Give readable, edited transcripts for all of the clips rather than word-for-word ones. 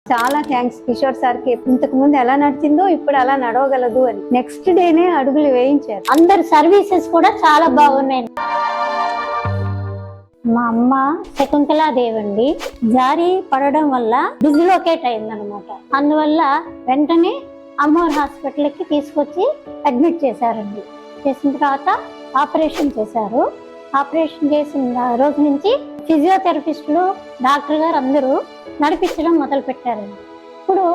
చాలా thanks Kishore sir కి. ఇంతకు ముందు ఎలా నడిచిందో ఇప్పుడు అలా నడవగలదు అని నెక్స్ట్ డేనే అడుగులు వేయించారు. అందరి సర్వీసెస్ కూడా చాలా బాగున్నాయి. మా అమ్మ శకుంతలాదేవి అండి, జారీ పడడం వల్ల డిజిలోకేట్ అయిందనమాట. అందువల్ల వెంటనే అమ్మవారి హాస్పిటల్కి తీసుకొచ్చి అడ్మిట్ చేశారండి. చేసిన తర్వాత ఆపరేషన్ చేశారు. ఆపరేషన్ చేసిన రోజు నుంచి ఫిజియోథెరపిస్టులు, డాక్టర్ గారు అందరూ నడిపించడం మొదలు పెట్టారండి. ఇప్పుడు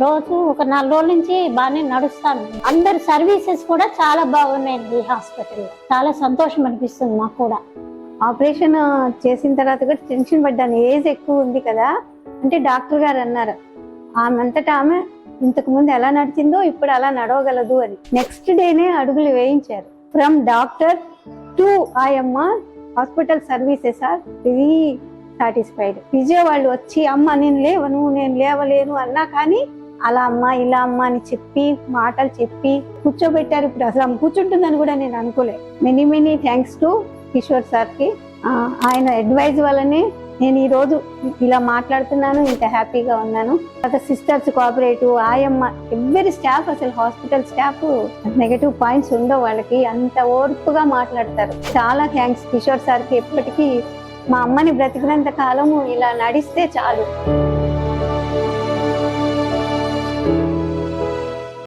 రోజు ఒక 4 రోజుల నుంచి బాగానే నడుస్తాను. అందరి సర్వీసెస్ కూడా చాలా బాగున్నాయండి. ఈ హాస్పిటల్లో చాలా సంతోషం అనిపిస్తుంది మాకు కూడా. ఆపరేషన్ చేసిన తర్వాత కూడా టెన్షన్ పడ్డాను. ఏజ్ ఎక్కువ ఉంది కదా అంటే డాక్టర్ గారు అన్నారు ఆమె అంతటా ఆమె ఇంతకు ముందు ఎలా నడిచిందో ఇప్పుడు అలా నడవగలదు అని నెక్స్ట్ డేనే అడుగులు వేయించారు. ఫ్రమ్ డాక్టర్ టు ఆయమ్మ hospital services are very satisfied. Physio వాళ్ళు వచ్చి అమ్మ నేను లేవను, నేను లేవలేను అన్నా కానీ అలా అమ్మ ఇలా అమ్మ అని చెప్పి మాటలు చెప్పి కూర్చోబెట్టారు. ఇప్పుడు అసలు ఆమె కూర్చుంటుందని కూడా నేను అనుకోలే. మెనీ థ్యాంక్స్ టు కిషోర్ సార్కి. ఆయన అడ్వైజ్ వల్లనే నేను ఈ రోజు ఇలా మాట్లాడుతున్నాను, ఇంత హ్యాపీగా ఉన్నాను. తర్వాత సిస్టర్స్ కోఆపరేటివ్, ఆయమ్మ, ఎవ్రీ స్టాఫ్, అసలు హాస్పిటల్ స్టాఫ్ నెగటివ్ పాయింట్స్ ఉండవు వాళ్ళకి, అంత ఓర్పుగా మాట్లాడతారు. చాలా థ్యాంక్స్ కిషోర్ సార్కి. ఎప్పటికీ మా అమ్మని బ్రతికినంత కాలము ఇలా నడిస్తే చాలు.